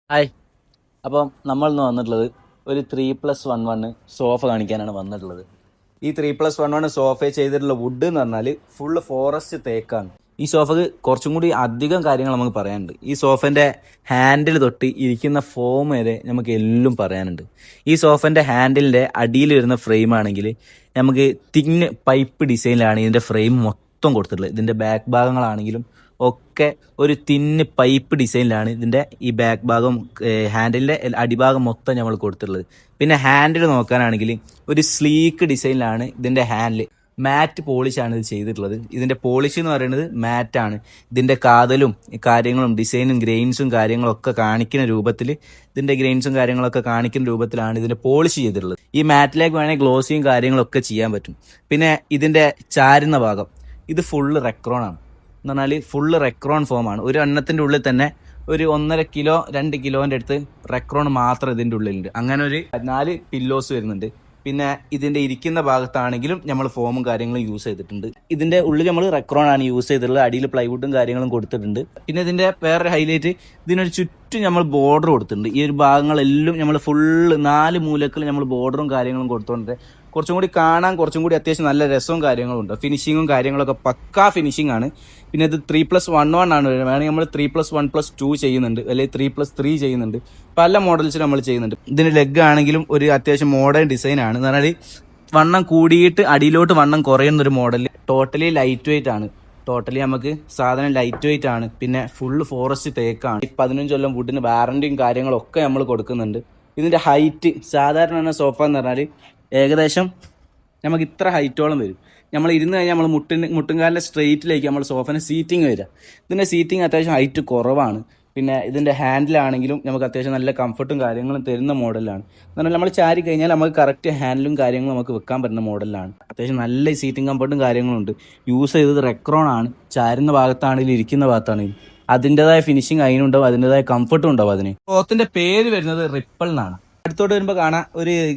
Hi. അപ്പം നമ്മൾ ഇന്ന് വന്നിട്ടുള്ളത് ഒരു 3+1 സോഫ കാണിക്കാനാണ് വന്നിട്ടുള്ളത്. ഈ 3+1 സോഫ ചെയ്തിട്ടുള്ള വുഡ് എന്ന് പറഞ്ഞാൽ ഫുള്ള് ഫോറസ്റ്റ് തേക്കാണ്. ഈ സോഫക്ക് കുറച്ചും കൂടി അധികം കാര്യങ്ങൾ നമുക്ക് പറയാനുണ്ട്. ഈ സോഫന്റെ ഹാൻഡിൽ തൊട്ട് ഇരിക്കുന്ന ഫോം വരെ നമുക്ക് എല്ലാം പറയാനുണ്ട്. ഈ സോഫന്റെ ഹാൻഡിലിന്റെ അടിയിൽ വരുന്ന ഫ്രെയിം ആണെങ്കിൽ നമുക്ക് തിന്ന് പൈപ്പ് ഡിസൈനിലാണ് ഇതിന്റെ ഫ്രെയിം മൊത്തം കൊടുത്തിട്ടുള്ളത്. ഇതിന്റെ ബാക്ക് ഭാഗങ്ങളാണെങ്കിലും ഒക്കെ ഒരു തിന്ന് പൈപ്പ് ഡിസൈനിലാണ് ഇതിന്റെ ഈ ബാക്ക് ഭാഗം ഹാൻഡിലിന്റെ അടിഭാഗം മൊത്തം നമ്മൾ കൊടുത്തിട്ടുള്ളത്. പിന്നെ ഹാൻഡിൽ നോക്കാനാണെങ്കിൽ ഒരു സ്ലീക്ക് ഡിസൈനിലാണ് ഇതിന്റെ ഹാൻഡിൽ. മാറ്റ് പോളിഷാണ് ഇത് ചെയ്തിട്ടുള്ളത്. ഇതിന്റെ പോളിഷ് എന്ന് പറയുന്നത് മാറ്റാണ്. ഇതിന്റെ കാതലും കാര്യങ്ങളും ഡിസൈനും ഗ്രെയിൻസും കാര്യങ്ങളും ഒക്കെ കാണിക്കുന്ന രൂപത്തിൽ ഇതിന്റെ ഗ്രെയിൻസും കാര്യങ്ങളൊക്കെ കാണിക്കുന്ന രൂപത്തിലാണ് ഇതിന്റെ പോളിഷ് ചെയ്തിട്ടുള്ളത്. ഈ മാറ്റിലേക്ക് വേണമെങ്കിൽ ഗ്ലോസിയും കാര്യങ്ങളൊക്കെ ചെയ്യാൻ പറ്റും. പിന്നെ ഇതിന്റെ ചാരുന്ന ഭാഗം ഇത് ഫുള്ള് റെക്രോൺ ആണ്. എന്ന് പറഞ്ഞാൽ ഫുള്ള് റെക്രോൺ ഫോമാണ്. ഒരു എണ്ണത്തിന്റെ ഉള്ളിൽ തന്നെ ഒരു 1.5 കിലോ 2 കിലോന്റെ അടുത്ത് റെക്രോൺ മാത്രം ഇതിന്റെ ഉള്ളിലുണ്ട്. അങ്ങനെ ഒരു 4 പില്ലോസ് വരുന്നുണ്ട്. പിന്നെ ഇതിന്റെ ഇരിക്കുന്ന ഭാഗത്താണെങ്കിലും നമ്മൾ ഫോമും കാര്യങ്ങളും യൂസ് ചെയ്തിട്ടുണ്ട്. ഇതിന്റെ ഉള്ളിൽ നമ്മൾ റെക്രോൺ ആണ് യൂസ് ചെയ്തിട്ടുള്ളത്. അടിയിൽ പ്ലൈവുഡും കാര്യങ്ങളും കൊടുത്തിട്ടുണ്ട്. പിന്നെ ഇതിന്റെ വേറെ ഹൈലൈറ്റ് ഇതിനൊരു ചുറ്റും നമ്മൾ ബോർഡർ കൊടുത്തിട്ടുണ്ട്. ഈ ഒരു ഭാഗങ്ങളെല്ലാം നമ്മൾ ഫുള്ള് 4 മൂലക്കൾ നമ്മൾ ബോർഡറും കാര്യങ്ങളും കൊടുത്തോണ്ട് കുറച്ചും കൂടി കാണാൻ കുറച്ചും കൂടി അത്യാവശ്യം നല്ല രസവും കാര്യങ്ങളും ഉണ്ട്. ഫിനിഷിങ്ങും കാര്യങ്ങളൊക്കെ പക്കാ ഫിനിഷിംഗ് ആണ്. പിന്നെ ഇത് 3+1 ആണ്. വേണമെങ്കിൽ നമ്മൾ 3+1+2 ചെയ്യുന്നുണ്ട്, അല്ലെങ്കിൽ 3+3 ചെയ്യുന്നുണ്ട്. പല മോഡൽസിൽ നമ്മൾ ചെയ്യുന്നുണ്ട്. ഇതിന് ലെഗ് ആണെങ്കിലും ഒരു അത്യാവശ്യം മോഡേൺ ഡിസൈൻ ആണ്. എന്ന് പറഞ്ഞാൽ വണ്ണം കൂടിയിട്ട് അടിയിലോട്ട് വണ്ണം കുറയുന്ന ഒരു മോഡൽ. ടോട്ടലി ലൈറ്റ് വെയിറ്റ് ആണ്. ടോട്ടലി നമുക്ക് സാധനം ലൈറ്റ് വെയിറ്റ് ആണ്. പിന്നെ ഫുള്ള് ഫോറസ്റ്റ് തേക്കാണ്. 15 കൊല്ലം വുഡിന് വാറന്റിയും കാര്യങ്ങളൊക്കെ നമ്മൾ കൊടുക്കുന്നുണ്ട്. ഇതിന്റെ ഹൈറ്റ് സാധാരണ സോഫ എന്ന് പറഞ്ഞാൽ ഏകദേശം നമുക്ക് ഇത്ര ഹൈറ്റോളം വരും. നമ്മൾ ഇരുന്ന് കഴിഞ്ഞാൽ നമ്മൾ മുട്ടുംകാലിൻ്റെ സ്ട്രെയിറ്റിലേക്ക് നമ്മൾ സോഫന് സീറ്റിംഗ് വരിക. ഇതിൻ്റെ സീറ്റിംഗ് അത്യാവശ്യം ഹൈറ്റ് കുറവാണ്. പിന്നെ ഇതിൻ്റെ ഹാൻഡിലാണെങ്കിലും നമുക്ക് അത്യാവശ്യം നല്ല കംഫർട്ടും കാര്യങ്ങളും തരുന്ന മോഡലാണ്. എന്ന് പറഞ്ഞാൽ നമ്മൾ ചാരി കഴിഞ്ഞാൽ നമുക്ക് കറക്റ്റ് ഹാൻഡിലും കാര്യങ്ങളും നമുക്ക് വെക്കാൻ പറ്റുന്ന മോഡലാണ്. അത്യാവശ്യം നല്ല സീറ്റിംഗ് കംഫർട്ടും കാര്യങ്ങളും ഉണ്ട്. യൂസ് ചെയ്തത് റെക്രോൺ ആണ്. ചാരുന്ന ഭാഗത്താണെങ്കിലും ഇരിക്കുന്ന ഭാഗത്താണെങ്കിലും അതിൻ്റെതായ ഫിനിഷിങ് അതിനുണ്ടാവും, അതിൻ്റെതായ കംഫർട്ടും ഉണ്ടാവും. അതിന് ക്ലോത്തിന്റെ പേര് വരുന്നത് റിപ്പിൾ എന്നാണ്. അടുത്തോട്ട് വരുമ്പോൾ കാണാം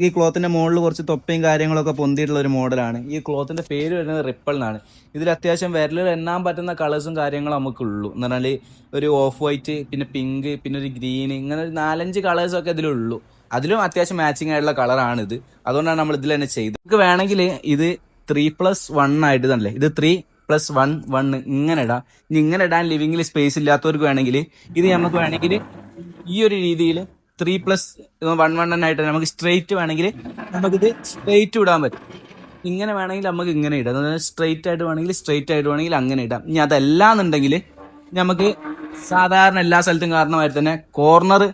ഈ ക്ലോത്തിന്റെ മുകളിൽ കുറച്ച് തൊപ്പയും കാര്യങ്ങളൊക്കെ പൊന്തിയിട്ടുള്ള ഒരു മോഡലാണ്. ഈ ക്ലോത്തിന്റെ പേര് വരുന്നത് റിപ്പിൾ എന്നാണ്. ഇതിൽ അത്യാവശ്യം വിരലിൽ എണ്ണാൻ പറ്റുന്ന കളേഴ്സും കാര്യങ്ങളും നമുക്കുള്ളൂ. എന്ന് പറഞ്ഞാൽ ഒരു ഓഫ് വൈറ്റ്, പിന്നെ പിങ്ക്, പിന്നെ ഒരു ഗ്രീൻ, ഇങ്ങനെ ഒരു 4-5 കളേഴ്സൊക്കെ ഇതിലുള്ളൂ. അതിലും അത്യാവശ്യം മാച്ചിങ് ആയിട്ടുള്ള കളറാണ് ഇത്. അതുകൊണ്ടാണ് നമ്മൾ ഇതിൽ തന്നെ ചെയ്തത്. നമുക്ക് വേണമെങ്കിൽ ഇത് 3+1 ആയിട്ട് തന്നെ ഇത് 3+1 ഇങ്ങനെ ഇടാം. ഇനി ഇങ്ങനെ ഇടാൻ ലിവിങ്ങിൽ സ്പേസ് ഇല്ലാത്തവർക്ക് വേണമെങ്കിൽ ഇത് നമുക്ക് വേണമെങ്കിൽ ഈ ഒരു രീതിയിൽ 3+1 ആയിട്ട് നമുക്ക് സ്ട്രെയിറ്റ് വേണമെങ്കിൽ നമുക്കിത് സ്ട്രെയിറ്റ് ഇടാൻ പറ്റും. ഇങ്ങനെ വേണമെങ്കിൽ നമുക്ക് ഇങ്ങനെ ഇടാം. സ്ട്രെയിറ്റ് ആയിട്ട് വേണമെങ്കിൽ സ്ട്രെയിറ്റ് ആയിട്ട് വേണമെങ്കിൽ അങ്ങനെ ഇടാം. ഇനി അതല്ലാന്നുണ്ടെങ്കിൽ നമുക്ക് സാധാരണ എല്ലാ സ്ഥലത്തും കാരണമായിട്ട് തന്നെ കോർണർ